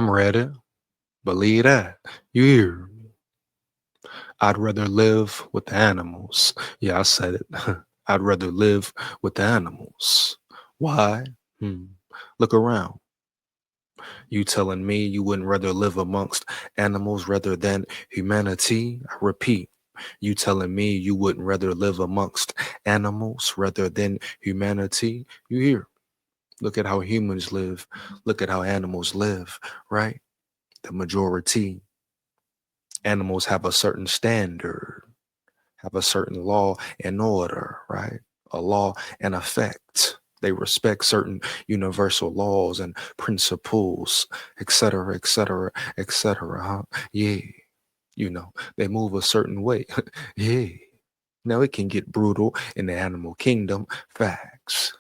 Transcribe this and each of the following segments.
I'm ready. Believe that. You hear me? I'd rather live with the animals. Yeah, I said it. I'd rather live with the animals. Why? Hmm. Look around. You telling me you wouldn't rather live amongst animals rather than humanity? I repeat. You telling me you wouldn't rather live amongst animals rather than humanity? You hear? Look at how humans live. Look at how animals live, right? The majority. Animals have a certain standard, have a certain law and order, right? A law and effect. They respect certain universal laws and principles, etc., etc., etc. Huh? Yeah, they move a certain way. Yeah. Now it can get brutal in the animal kingdom. Facts.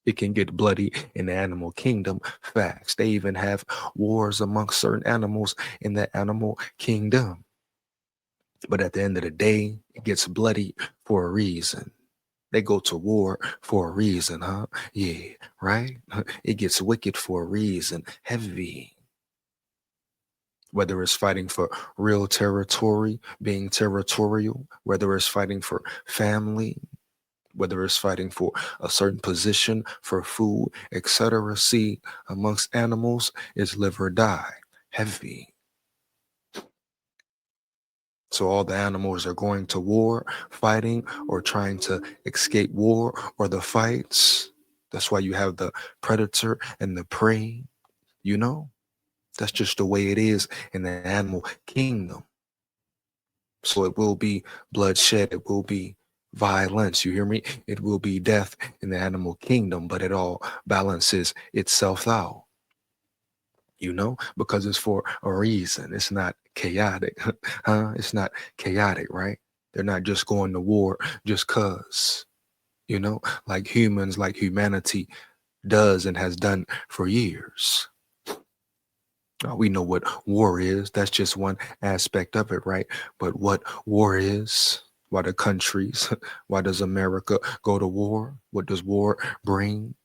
It can get bloody in the animal kingdom. Facts. They even have wars amongst certain animals in the animal kingdom. But at the end of the day, it gets bloody for a reason. They go to war for a reason, huh? Yeah, right? It gets wicked for a reason. Heavy. Whether it's fighting for real territory, being territorial, whether it's fighting for family, whether it's fighting for a certain position, for food, etc. See, amongst animals, is live or die. Heavy. So all the animals are going to war, fighting, or trying to escape war or the fights. That's why you have the predator and the prey, you know? That's just the way it is in the animal kingdom. So it will be bloodshed, it will be violence, you hear me? It will be death in the animal kingdom, but it all balances itself out. Because it's for a reason. It's not chaotic, huh? It's not chaotic, right? They're not just going to war just cause, like humans, like humanity does and has done for years. We know what war is. That's just one aspect of it, right? But what war is, why the countries, why does America go to war? What does war bring?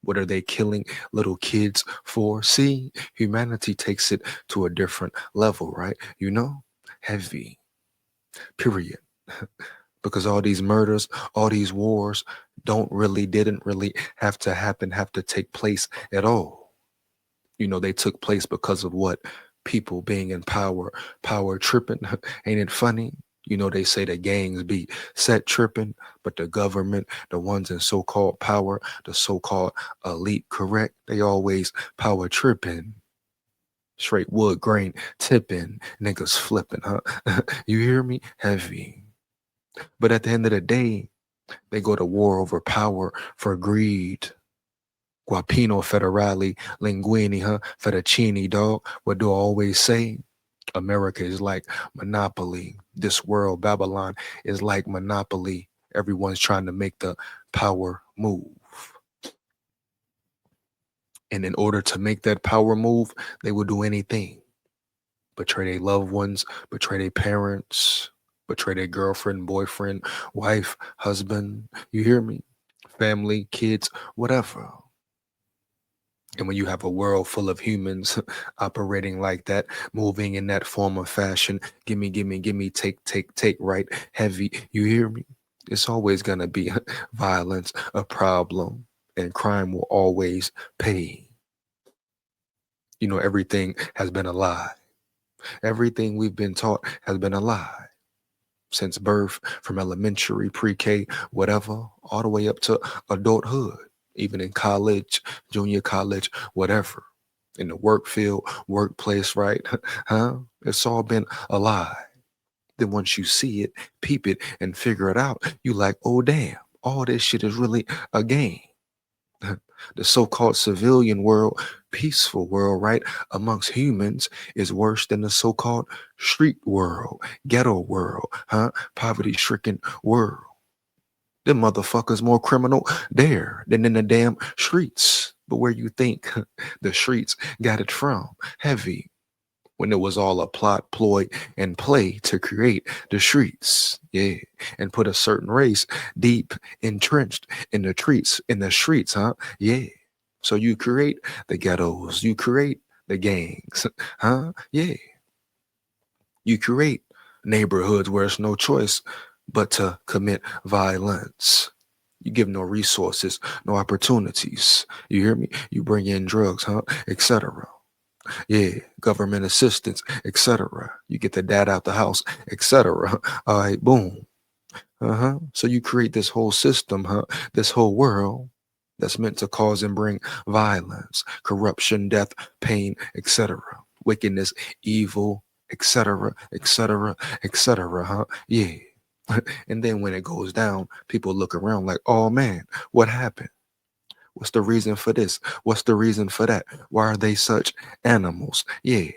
What are they killing little kids for? See, humanity takes it to a different level, right? Heavy, period. Because all these murders, all these wars didn't really have to happen, have to take place at all. They took place because of what? People being in power tripping. Ain't it funny? They say the gangs be set tripping, but the government, the ones in so-called power, the so-called elite, correct? They always power tripping. Straight wood grain tipping, niggas flipping, huh? You hear me? Heavy. But at the end of the day, they go to war over power for greed. Guapino federale linguini, huh? Fettuccine, dog. What do I always say? America is like monopoly. This world, Babylon, is like monopoly. Everyone's trying to make the power move. And in order to make that power move, they will do anything. Betray their loved ones, betray their parents, betray their girlfriend, boyfriend, wife, husband. You hear me? Family, kids, whatever. And when you have a world full of humans operating like that, moving in that form of fashion, gimme, gimme, gimme, take, right? Heavy, you hear me? It's always going to be violence, a problem, and crime will always pay. Everything has been a lie. Everything we've been taught has been a lie since birth, from elementary, pre-K, whatever, all the way up to adulthood, even in college, junior college, whatever, in the work field, workplace, right? Huh? It's all been a lie. Then once you see it, peep it, and figure it out, you like, oh damn, all this shit is really a game. The so-called civilian world, peaceful world, right, amongst humans is worse than the so-called street world, ghetto world, huh? Poverty-stricken world. Them motherfuckers more criminal there than in the damn streets. But where you think the streets got it from? Heavy. When it was all a plot, ploy, and play to create the streets, yeah, and put a certain race deep entrenched in the streets, huh? Yeah. So you create the ghettos, you create the gangs, huh? Yeah, you create neighborhoods where it's no choice but to commit violence. You give no resources, no opportunities. You hear me? You bring in drugs, huh? Etc. Yeah, government assistance, etc. You get the dad out the house, etc. All right, boom. Uh-huh. So you create this whole system, huh? This whole world that's meant to cause and bring violence, corruption, death, pain, etc. Wickedness, evil, etc., etc., etc. Huh? Yeah. And then when it goes down, people look around like, oh man, what happened? What's the reason for this? What's the reason for that? Why are they such animals? Yeah,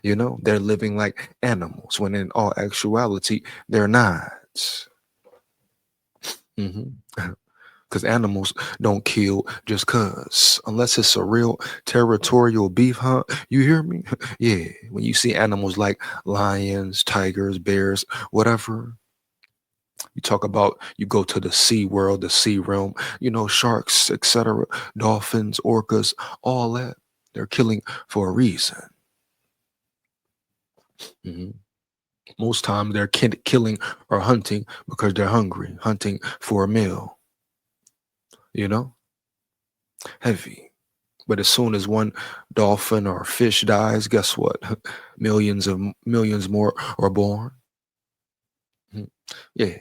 they're living like animals when in all actuality, they're not. Because animals don't kill just cuz. Unless it's a real territorial beef hunt, you hear me? Yeah, when you see animals like lions, tigers, bears, whatever, you talk about, you go to the sea world, the sea realm, sharks, etc., dolphins, orcas, all that. They're killing for a reason. Mhm. Most times they're killing or hunting because they're hungry, hunting for a meal, you know, heavy. But as soon as one dolphin or fish dies, guess what? Millions more are born. Mhm. Yeah,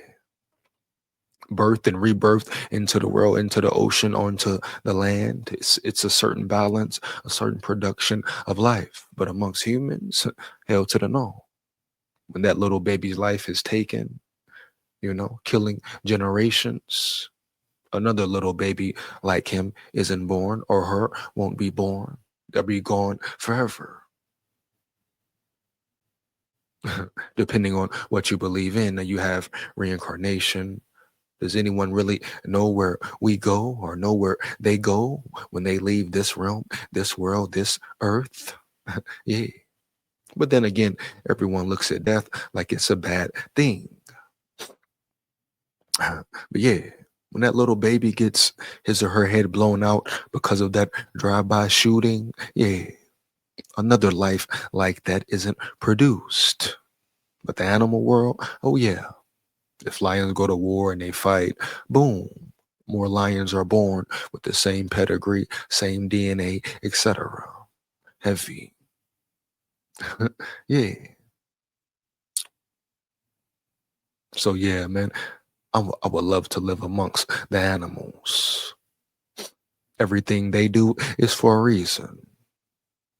birth and rebirth into the world, into the ocean, onto the land. It's a certain balance, a certain production of life. But amongst humans, hell to the no. When that little baby's life is taken, killing generations, another little baby like him isn't born or her won't be born. They'll be gone forever. Depending on what you believe in. Now you have reincarnation. Does anyone really know where we go or know where they go when they leave this realm, this world, this earth? Yeah. But then again, everyone looks at death like it's a bad thing. But yeah, when that little baby gets his or her head blown out because of that drive-by shooting, yeah, another life like that isn't produced. But the animal world, oh yeah, if lions go to war and they fight, boom, more lions are born with the same pedigree, same DNA, etc. Heavy. Yeah. So yeah, man, I would love to live amongst the animals. Everything they do is for a reason.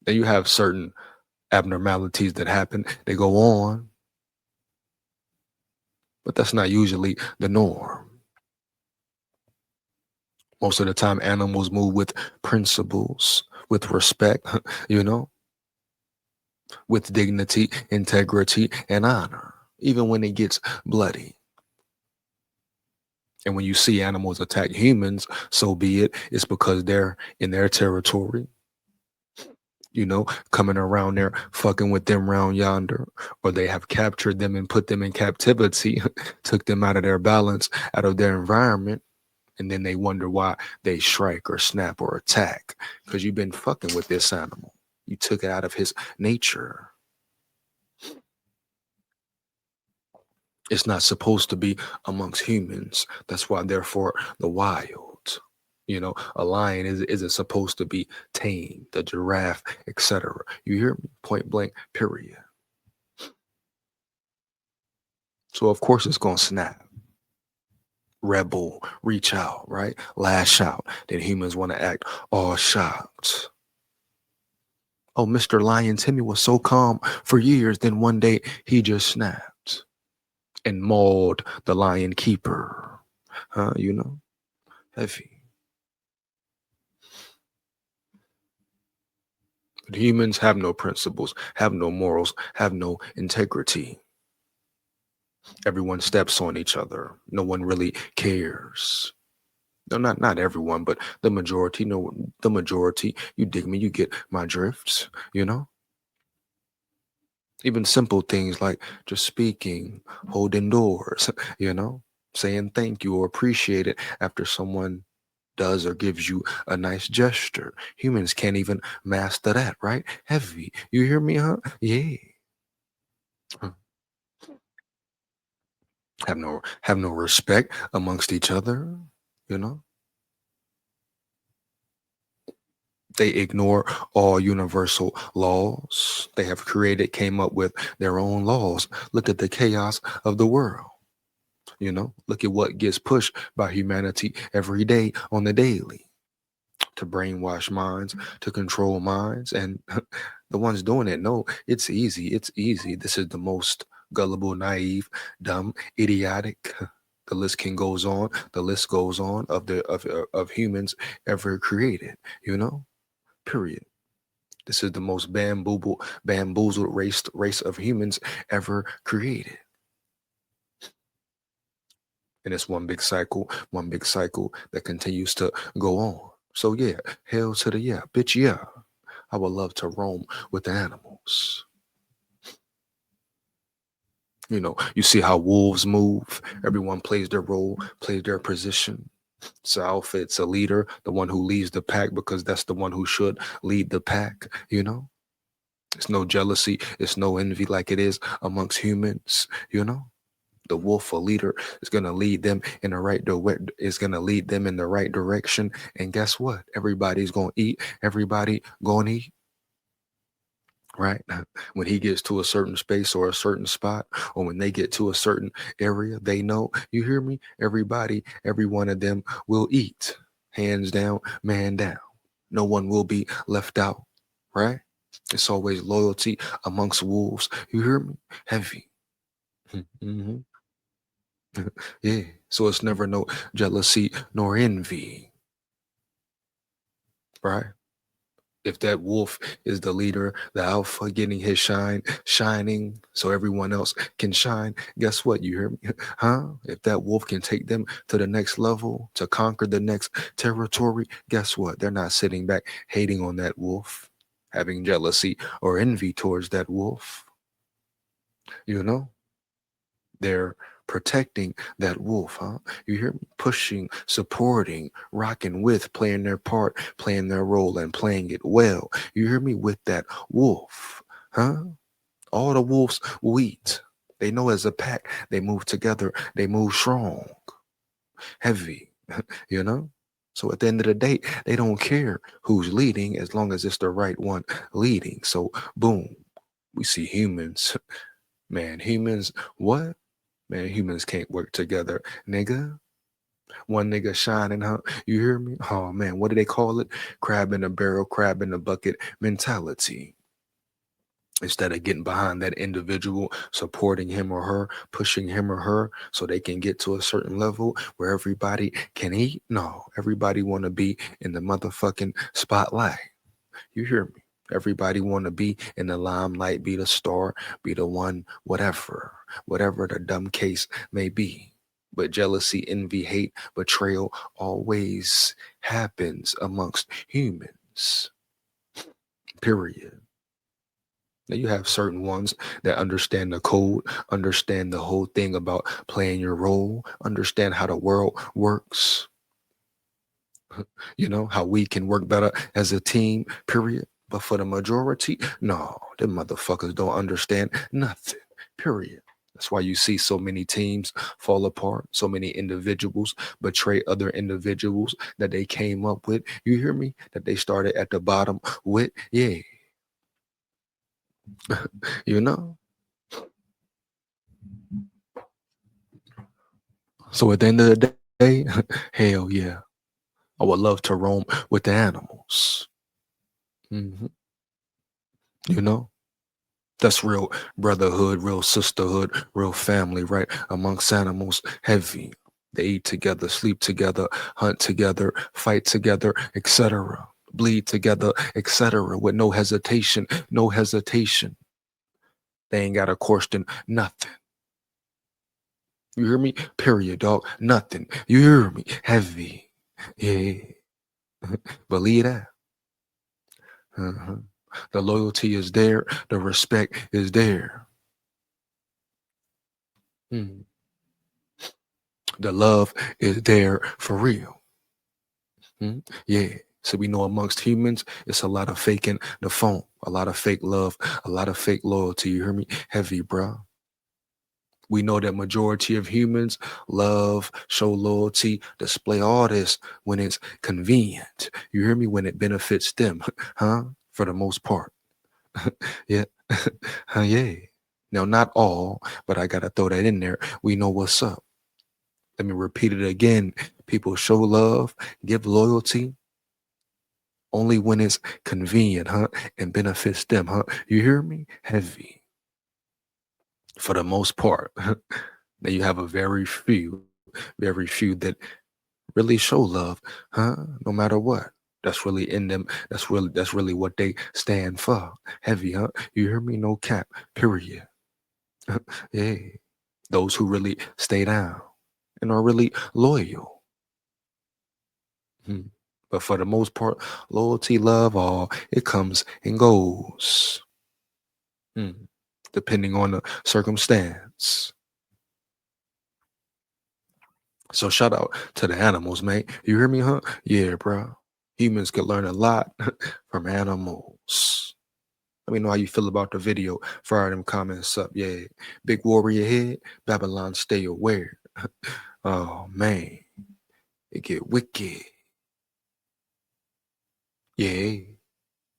Then you have certain abnormalities that happen, they go on, but that's not usually the norm. Most of the time, animals move with principles, with respect, you know, with dignity, integrity, and honor, even when it gets bloody. And when you see animals attack humans, so be it. It's because they're in their territory, coming around there, fucking with them round yonder, or they have captured them and put them in captivity, took them out of their balance, out of their environment. And then they wonder why they strike or snap or attack because you've been fucking with this animal. You took it out of his nature. It's not supposed to be amongst humans. That's why, therefore, the wild. A lion isn't supposed to be tamed, the giraffe, etc. You hear me? Point blank, period. So, of course, it's going to snap, rebel, reach out, right? Lash out. Then humans want to act all shocked. Oh, Mr. Lion Timmy was so calm for years. Then one day he just snapped and mauled the lion keeper. Huh? Heavy. But humans have no principles, have no morals, have no integrity. Everyone steps on each other. No one really cares. No, not everyone, but the majority. No, the majority. You dig me? You get my drifts. Even simple things like just speaking, holding doors. Saying thank you or appreciate it after someone does or gives you a nice gesture. Humans can't even master that, right? Heavy. You hear me, huh? Yeah. Huh. Have no respect amongst each other, you know? They ignore all universal laws. They have came up with their own laws. Look at the chaos of the world. Look at what gets pushed by humanity every day on the daily to brainwash minds, to control minds. And the ones doing it know it's easy. It's easy. This is the most gullible, naive, dumb, idiotic. The list can goes on. The list goes on of humans ever created. Period. This is the most bamboozled race of humans ever created. And it's one big cycle that continues to go on. So yeah, hell to the yeah, bitch, yeah. I would love to roam with the animals. You see how wolves move. Everyone plays their role, plays their position. So Alpha, it's a leader, the one who leads the pack because that's the one who should lead the pack. It's no jealousy, it's no envy like it is amongst humans. The wolf, a leader, is gonna lead them in the right direction. And guess what? Everybody's gonna eat. Everybody gonna eat. Right? When he gets to a certain space or a certain spot, or when they get to a certain area, they know, you hear me? Every one of them will eat. Hands down, man down. No one will be left out. Right? It's always loyalty amongst wolves. You hear me? Heavy. Mhm. Yeah. So it's never no jealousy nor envy, right? If that wolf is the leader, the alpha getting his shining so everyone else can shine, guess what? You hear me? Huh? If that wolf can take them to the next level, to conquer the next territory, guess what? They're not sitting back hating on that wolf, having jealousy or envy towards that wolf. You know? They're protecting that wolf, huh? You hear me? Pushing, supporting, rocking with, playing their part, playing their role, and playing it well. You hear me? With that wolf, huh? All the wolves will eat. They know as a pack, they move together, they move strong, heavy, you know? So at the end of the day, they don't care who's leading as long as it's the right one leading. So, boom, we see humans. Man, humans, what? Man, humans can't work together, nigga. One nigga shining, huh? You hear me? Oh man, what do they call it? Crab in a barrel, crab in a bucket mentality. Instead of getting behind that individual, supporting him or her, pushing him or her so they can get to a certain level where everybody can eat. No, everybody want to be in the motherfucking spotlight. You hear me? Everybody want to be in the limelight, be the star, be the one, whatever the dumb case may be. But jealousy, envy, hate, betrayal always happens amongst humans. Period. Now you have certain ones that understand the code, understand the whole thing about playing your role, understand how the world works, how we can work better as a team, period. But for the majority, no, them motherfuckers don't understand nothing, period. That's why you see so many teams fall apart, so many individuals betray other individuals that they came up with. You hear me? That they started at the bottom with, yeah, you know? So at the end of the day, hell yeah, I would love to roam with the animals. Mhm. You know? That's real brotherhood, real sisterhood, real family, right? Amongst animals, heavy. They eat together, sleep together, hunt together, fight together, etc. Bleed together, etc. With no hesitation, no hesitation. They ain't got a question, nothing. You hear me? Period, dog. Nothing. You hear me? Heavy. Yeah. Believe that. Uh-huh. The loyalty is there. The respect is there. Mm. The love is there for real. Yeah. So we know amongst humans, it's a lot of faking the phone, a lot of fake love, a lot of fake loyalty. You hear me? Heavy, bro. We know that majority of humans love, show loyalty, display all this when it's convenient. You hear me? When it benefits them, huh? For the most part. Yeah. Yeah. Now, not all, but I got to throw that in there. We know what's up. Let me repeat it again. People show love, give loyalty only when it's convenient, huh? And benefits them, huh? You hear me? Heavy for the most part. Now you have a very few that really show love, huh? No matter what. That's really in them. That's really what they stand for. Heavy, huh? You hear me? No cap. Period. Yeah. Those who really stay down and are really loyal. Hmm. But for the most part, loyalty, love, all it comes and goes. Hmm. Depending on the circumstance. So shout out to the animals, mate. You hear me, huh? Yeah, bro. Humans can learn a lot from animals. Let me know how you feel about the video. Fire them comments up. Yeah. Big warrior head. Babylon, stay aware. Oh man. It get wicked. Yeah.